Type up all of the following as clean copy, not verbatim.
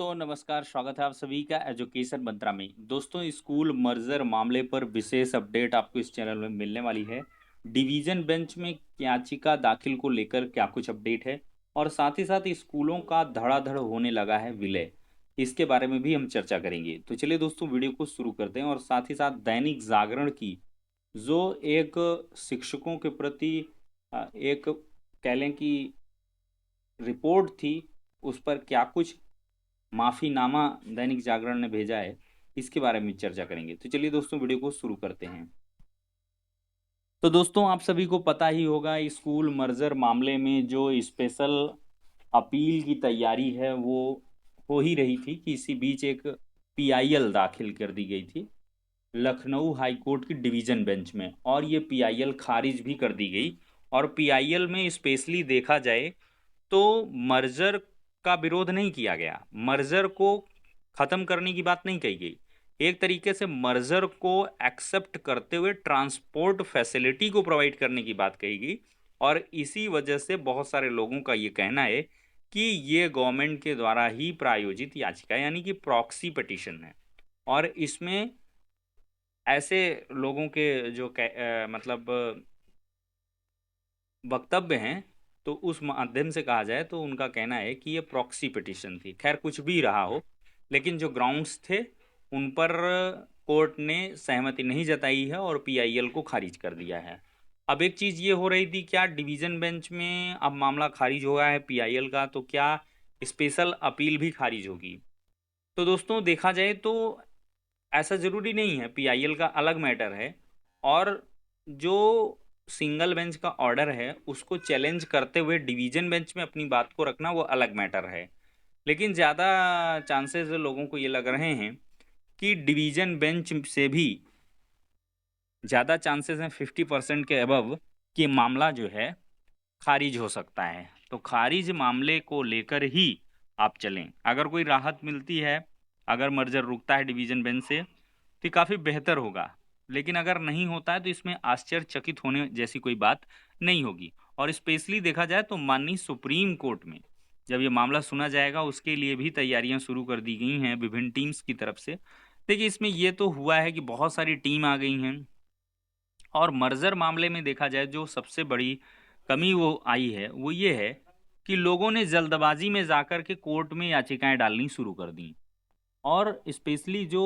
दोस्तों नमस्कार, स्वागत है आप सभी का एजुकेशन मंत्रा में। दोस्तों स्कूल मर्जर मामले पर विशेष अपडेट आपको इस चैनल में मिलने वाली है। डिवीजन बेंच में याचिका दाखिल को लेकर क्या कुछ अपडेट है और साथ ही साथ स्कूलों का धड़ाधड़ होने लगा है विलय, इसके बारे में भी हम चर्चा करेंगे। तो चलिए दोस्तों वीडियो को शुरू करते हैं और साथ ही साथ दैनिक जागरण की जो एक शिक्षकों के प्रति एक कह लें कि रिपोर्ट थी, उस पर क्या कुछ माफीनामा दैनिक जागरण ने भेजा है, इसके बारे में चर्चा करेंगे। तो चलिए दोस्तों वीडियो को शुरू करते हैं। तो दोस्तों आप सभी को पता ही होगा स्कूल मर्जर मामले में जो स्पेशल अपील की तैयारी है वो हो ही रही थी कि इसी बीच एक पीआईएल दाखिल कर दी गई थी लखनऊ हाई कोर्ट की डिवीजन बेंच में, और ये पीआईएल खारिज भी कर दी गई। और पीआईएल में स्पेशली देखा जाए तो मर्जर का विरोध नहीं किया गया, मर्जर को खत्म करने की बात नहीं कही गई। एक तरीके से मर्जर को एक्सेप्ट करते हुए ट्रांसपोर्ट फैसिलिटी को प्रोवाइड करने की बात कही गई। और इसी वजह से बहुत सारे लोगों का ये कहना है कि ये गवर्नमेंट के द्वारा ही प्रायोजित याचिका यानी कि प्रॉक्सी पिटीशन है। और इसमें ऐसे लोगों के जो मतलब वक्तव्य हैं, तो उस माध्यम से कहा जाए तो उनका कहना है कि ये प्रॉक्सी पिटीशन थी। खैर कुछ भी रहा हो, लेकिन जो ग्राउंड्स थे उन पर कोर्ट ने सहमति नहीं जताई है और पीआईएल को खारिज कर दिया है। अब एक चीज़ ये हो रही थी, क्या डिवीज़न बेंच में अब मामला खारिज हो गया है पीआईएल का, तो क्या स्पेशल अपील भी खारिज होगी? तो दोस्तों देखा जाए तो ऐसा ज़रूरी नहीं है, पीआईएल का अलग मैटर है और जो सिंगल बेंच का ऑर्डर है उसको चैलेंज करते हुए डिवीजन बेंच में अपनी बात को रखना वो अलग मैटर है। लेकिन ज़्यादा चांसेस लोगों को ये लग रहे हैं कि डिवीजन बेंच से भी ज़्यादा चांसेस हैं 50% के अबव कि मामला जो है खारिज हो सकता है। तो खारिज मामले को लेकर ही आप चलें। अगर कोई राहत मिलती है, अगर मर्जर रुकता है डिवीजन बेंच से, तो काफ़ी बेहतर होगा। लेकिन अगर नहीं होता है तो इसमें आश्चर्यचकित होने जैसी कोई बात नहीं होगी। और स्पेशली देखा जाए तो माननीय सुप्रीम कोर्ट में जब ये मामला सुना जाएगा उसके लिए भी तैयारियां शुरू कर दी गई हैं विभिन्न टीम्स की तरफ से। देखिए इसमें ये तो हुआ है कि बहुत सारी टीम आ गई हैं। और मर्जर मामले में देखा जाए जो सबसे बड़ी कमी वो आई है वो ये है कि लोगों ने जल्दबाजी में जाकर के कोर्ट में याचिकाएं डालनी शुरू कर दी। और स्पेशली जो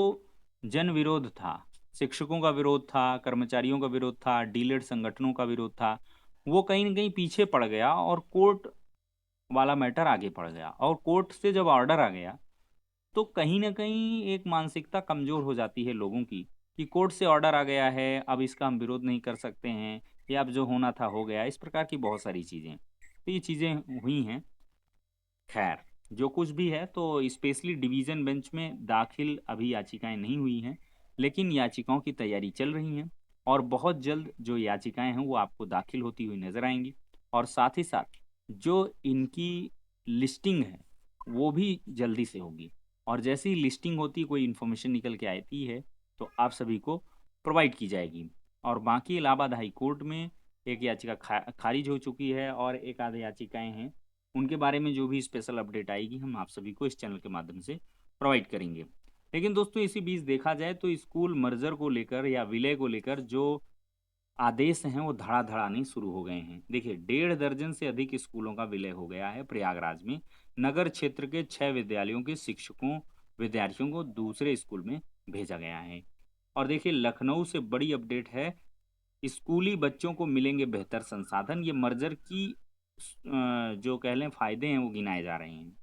जन विरोध था, शिक्षकों का विरोध था, कर्मचारियों का विरोध था, डीलर संगठनों का विरोध था, वो कहीं न कहीं पीछे पड़ गया और कोर्ट वाला मैटर आगे बढ़ गया। और कोर्ट से जब ऑर्डर आ गया तो कहीं न कहीं एक मानसिकता कमज़ोर हो जाती है लोगों की कि कोर्ट से ऑर्डर आ गया है, अब इसका हम विरोध नहीं कर सकते हैं, या अब जो होना था हो गया। इस प्रकार की बहुत सारी चीज़ें, तो ये चीज़ें हुई हैं। खैर, जो कुछ भी है तो स्पेशली डिवीज़न बेंच में दाखिल अभी याचिकाएँ नहीं हुई हैं, लेकिन याचिकाओं की तैयारी चल रही हैं और बहुत जल्द जो याचिकाएँ हैं वो आपको दाखिल होती हुई नज़र आएँगी। और साथ ही साथ जो इनकी लिस्टिंग है, वो भी जल्दी से होगी। और जैसे ही लिस्टिंग होती है, कोई इन्फॉर्मेशन निकल के आती है, तो आप सभी को प्रोवाइड की जाएगी। और बाकी इलाहाबाद हाई कोर्ट में एक याचिका खारिज हो चुकी है और एक आध याचिकाएँ हैं, उनके बारे में जो भी स्पेशल अपडेट आएगी हम आप सभी को इस चैनल के माध्यम से प्रोवाइड करेंगे। लेकिन दोस्तों इसी बीच देखा जाए तो स्कूल मर्जर को लेकर या विलय को लेकर जो आदेश हैं वो धड़ाधड़ आने शुरू हो गए हैं। देखिए 1.5 दर्जन से अधिक स्कूलों का विलय हो गया है प्रयागराज में। नगर क्षेत्र के 6 विद्यालयों के शिक्षकों विद्यार्थियों को दूसरे स्कूल में भेजा गया है। और देखिए लखनऊ से बड़ी अपडेट है, स्कूली बच्चों को मिलेंगे बेहतर संसाधन। ये मर्जर की जो कह लें फायदे हैं वो गिनाए जा रहे हैं।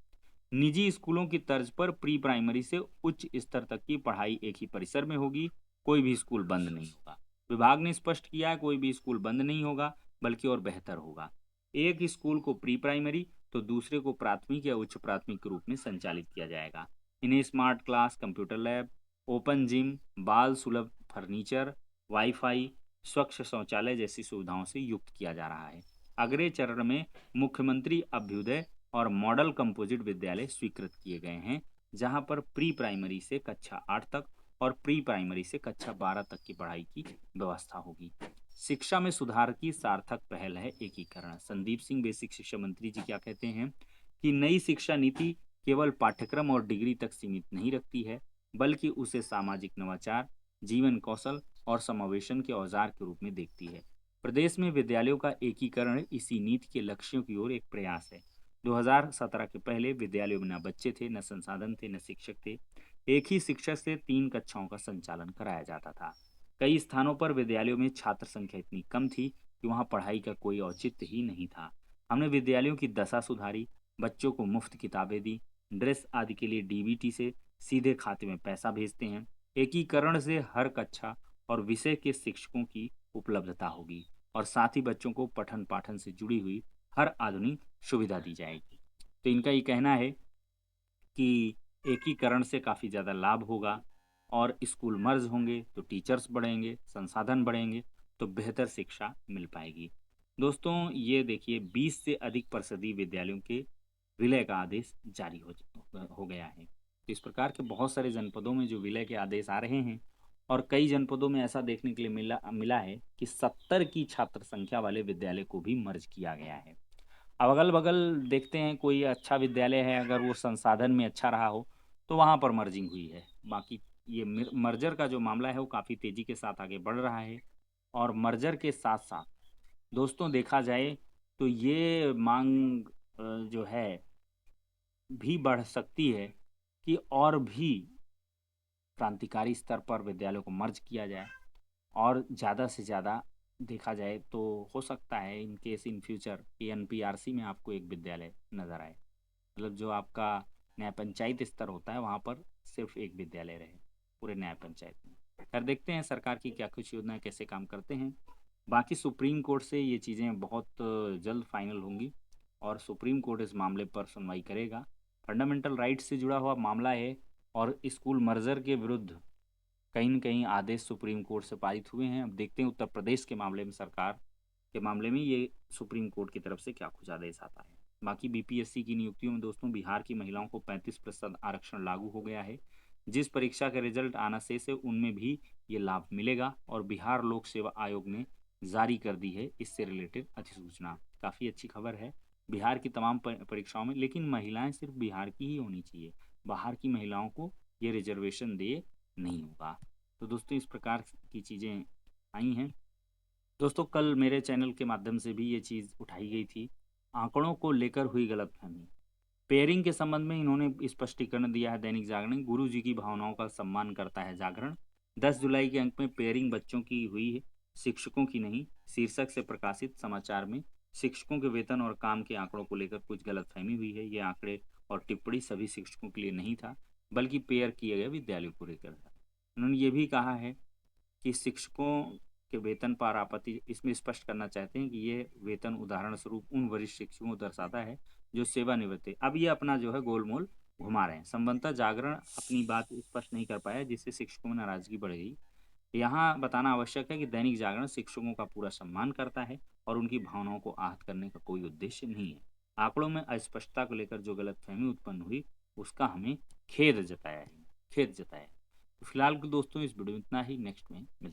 निजी स्कूलों की तर्ज पर प्री प्राइमरी से उच्च स्तर तक की पढ़ाई एक ही परिसर में होगी, कोई भी स्कूल बंद नहीं होगा। विभाग ने स्पष्ट किया है कोई भी स्कूल बंद नहीं होगा, बल्कि और बेहतर होगा। एक स्कूल को प्री प्राइमरी तो दूसरे को प्राथमिक या उच्च प्राथमिक के रूप में संचालित किया जाएगा। इन्हें smart class, computer lab, open gym, बाल सुलभ फर्नीचर, वाईफाई, स्वच्छ शौचालय जैसी सुविधाओं से युक्त किया जा रहा है। अगले चरण में मुख्यमंत्री अभ्युदय और मॉडल कंपोजिट विद्यालय स्वीकृत किए गए हैं, जहां पर प्री प्राइमरी से कक्षा 8 तक और प्री प्राइमरी से कक्षा 12 तक की पढ़ाई की व्यवस्था होगी। शिक्षा में सुधार की सार्थक पहल है एकीकरण। संदीप सिंह बेसिक शिक्षा मंत्री जी क्या कहते हैं कि नई शिक्षा नीति केवल पाठ्यक्रम और डिग्री तक सीमित नहीं रखती है, बल्कि उसे सामाजिक नवाचार, जीवन कौशल और समावेशन के औजार के रूप में देखती है। प्रदेश में विद्यालयों का एकीकरण इसी नीति के लक्ष्यों की ओर एक प्रयास है। 2017 के पहले विद्यालयों में न बच्चे थे, न संसाधन थे, न शिक्षक थे। एक ही शिक्षक से 3 कक्षाओं का संचालन कराया जाता था। कई स्थानों पर विद्यालयों में छात्र संख्या इतनी कम थी कि वहां पढ़ाई का कोई औचित्य ही नहीं था। हमने विद्यालयों की दशा सुधारी, बच्चों को मुफ्त किताबें दी, ड्रेस आदि के लिए डीबीटी से सीधे खाते में पैसा भेजते हैं। एकीकरण से हर कक्षा और विषय के शिक्षकों की उपलब्धता होगी और साथ ही बच्चों को पठन पाठन से जुड़ी हुई हर आधुनिक सुविधा दी जाएगी। तो इनका ये कहना है कि एकीकरण से काफ़ी ज़्यादा लाभ होगा और स्कूल मर्ज होंगे तो टीचर्स बढ़ेंगे, संसाधन बढ़ेंगे, तो बेहतर शिक्षा मिल पाएगी। दोस्तों, ये देखिए 20 से अधिक परिषदीय विद्यालयों के विलय का आदेश जारी हो गया है। तो इस प्रकार के बहुत सारे जनपदों में जो विलय के आदेश आ रहे हैं और कई जनपदों में ऐसा देखने के लिए मिला मिला है कि 70 की छात्र संख्या वाले विद्यालय को भी मर्ज किया गया है। अब अगल-बगल देखते हैं कोई अच्छा विद्यालय है, अगर वो संसाधन में अच्छा रहा हो, तो वहाँ पर मर्जिंग हुई है। बाकी ये मर्जर का जो मामला है वो काफ़ी तेज़ी के साथ आगे बढ़ रहा है और मर्जर के साथ-साथ दोस्तों देखा जाए तो ये माँग जो है भी बढ़ सकती है कि और भी क्रांतिकारी स्तर पर विद्यालयों को मर्ज किया जाए और ज़्यादा से ज़्यादा देखा जाए तो हो सकता है इन केस इन फ्यूचर कि एनपीआरसी में आपको एक विद्यालय नज़र आए। मतलब जो आपका न्याय पंचायत स्तर होता है वहाँ पर सिर्फ एक विद्यालय रहे पूरे न्याय पंचायत में। खैर देखते हैं सरकार की क्या कुछ योजनाएं कैसे काम करते हैं। बाकी सुप्रीम कोर्ट से ये चीज़ें बहुत जल्द फाइनल होंगी और सुप्रीम कोर्ट इस मामले पर सुनवाई करेगा। फंडामेंटल राइट्स से जुड़ा हुआ मामला है और स्कूल मर्जर के विरुद्ध कहीं न कहीं आदेश सुप्रीम कोर्ट से पारित हुए हैं। अब देखते हैं उत्तर प्रदेश के मामले में सरकार के मामले में ये सुप्रीम कोर्ट की तरफ से क्या कुछ आदेश आता है। बाकी बीपीएससी की नियुक्तियों में दोस्तों बिहार की महिलाओं को 35% आरक्षण लागू हो गया है। जिस परीक्षा का रिजल्ट आना शेष है उनमें भी ये लाभ मिलेगा और बिहार लोक सेवा आयोग ने जारी कर दी है इससे रिलेटेड अधिसूचना। काफ़ी अच्छी खबर है बिहार की तमाम परीक्षाओं में, लेकिन महिलाएं सिर्फ बिहार की ही होनी चाहिए, बाहर की महिलाओं को ये रिजर्वेशन दे नहीं होगा। तो दोस्तों इस प्रकार की चीज़ें आई हैं। दोस्तों कल मेरे चैनल के माध्यम से भी ये चीज़ उठाई गई थी, आंकड़ों को लेकर हुई गलतफहमी। पेयरिंग के संबंध में इन्होंने स्पष्टीकरण दिया है दैनिक जागरण, गुरु जी की भावनाओं का सम्मान करता है जागरण। 10 जुलाई के अंक में पेयरिंग बच्चों की हुई है, शिक्षकों की नहीं। शीर्षक से प्रकाशित समाचार में शिक्षकों के वेतन और काम के आंकड़ों को लेकर कुछ गलतफहमी हुई है। ये आंकड़े और टिप्पणी सभी शिक्षकों के लिए नहीं था, बल्कि पेयर किए गए विद्यालयों को लेकर था। उन्होंने ये भी कहा है कि शिक्षकों के वेतन पर आपत्ति इसमें स्पष्ट करना चाहते हैं कि ये वेतन उदाहरण स्वरूप उन वरिष्ठ शिक्षकों को दर्शाता है जो सेवानिवृत्त है। अब ये अपना जो है गोलमोल घुमा रहे हैं। संबंधतः जागरण अपनी बात स्पष्ट नहीं कर पाया जिससे शिक्षकों में नाराजगी बढ़ गई। यहाँ बताना आवश्यक है कि दैनिक जागरण शिक्षकों का पूरा सम्मान करता है और उनकी भावनाओं को आहत करने का कोई उद्देश्य नहीं है। आंकड़ों में अस्पष्टता को लेकर जो गलतफहमी उत्पन्न हुई उसका हमें खेद जताया है। तो फिलहाल दोस्तों इस वीडियो में इतना ही, नेक्स्ट में मिलते हैं।